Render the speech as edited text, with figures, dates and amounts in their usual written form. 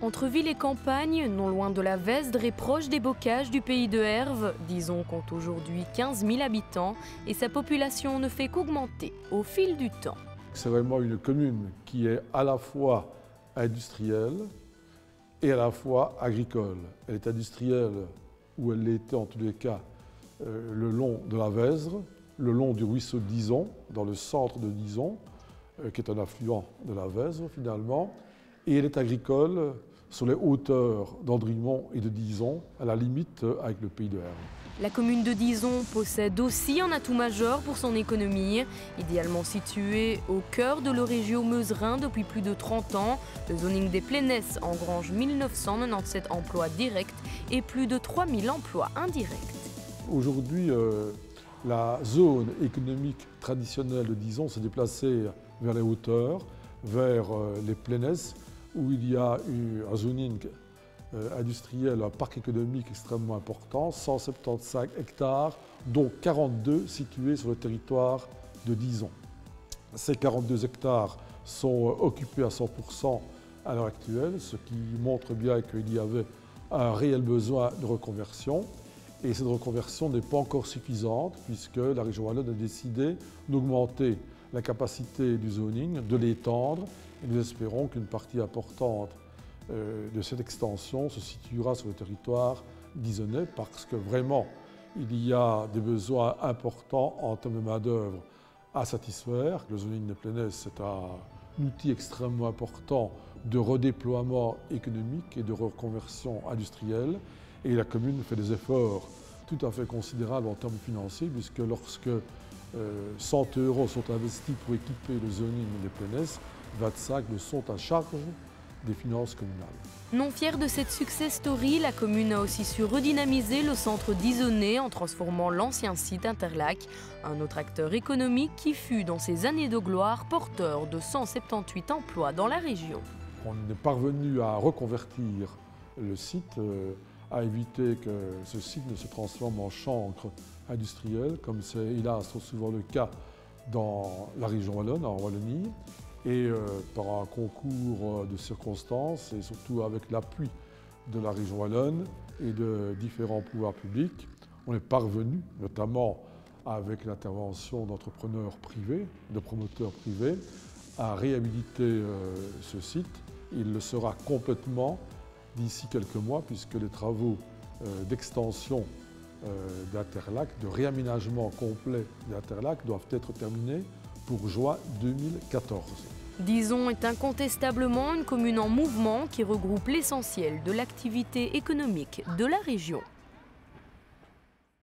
Entre ville et campagne, non loin de la Vesdre et proche des bocages du pays de Herve, Dizon compte aujourd'hui 15 000 habitants et sa population ne fait qu'augmenter au fil du temps. C'est vraiment une commune qui est à la fois industrielle et à la fois agricole. Elle est industrielle, où elle l'était en tous les cas, le long de la Vesdre, le long du ruisseau de Dizon, dans le centre de Dizon, qui est un affluent de la Vesdre finalement, et elle est agricole sur les hauteurs d'Andrimont et de Dizon, à la limite avec le pays de Herve. La commune de Dizon possède aussi un atout majeur pour son économie. Idéalement située au cœur de l'Eurégio Meuserin depuis plus de 30 ans, le zoning des Plénesses engrange 1997 emplois directs et plus de 3000 emplois indirects. Aujourd'hui, la zone économique traditionnelle de Dizon s'est déplacée vers les hauteurs, vers les Plénesses, où il y a eu un zoning industriel, un parc économique extrêmement important, 175 hectares, dont 42 situés sur le territoire de Dizon. Ces 42 hectares sont occupés à 100% à l'heure actuelle, ce qui montre bien qu'il y avait un réel besoin de reconversion. Et cette reconversion n'est pas encore suffisante puisque la région wallonne a décidé d'augmenter la capacité du zoning, de l'étendre, et nous espérons qu'une partie importante de cette extension se situera sur le territoire disonnais parce que vraiment il y a des besoins importants en termes de main-d'œuvre à satisfaire. Le zoning des Plénesses est un outil extrêmement important de redéploiement économique et de reconversion industrielle. Et la commune fait des efforts tout à fait considérables en termes financiers, puisque lorsque 100 € sont investis pour équiper le zoning des Plénesses, 25 le sont à charge des finances communales. Non fière de cette success story, la commune a aussi su redynamiser le centre dizonnais en transformant l'ancien site Interlac, un autre acteur économique qui fut dans ses années de gloire porteur de 178 emplois dans la région. On est parvenu à reconvertir le site, à éviter que ce site ne se transforme en chancre industrielle, comme c'est hélas trop souvent le cas dans la région wallonne, en Wallonie. Et par un concours de circonstances et surtout avec l'appui de la région wallonne et de différents pouvoirs publics, on est parvenu, notamment avec l'intervention d'entrepreneurs privés, de promoteurs privés, à réhabiliter ce site. Il le sera complètement d'ici quelques mois puisque les travaux d'extension d'Interlac, de réaménagement complet d'Interlac doivent être terminés pour juin 2014. Dizon est incontestablement une commune en mouvement qui regroupe l'essentiel de l'activité économique de la région.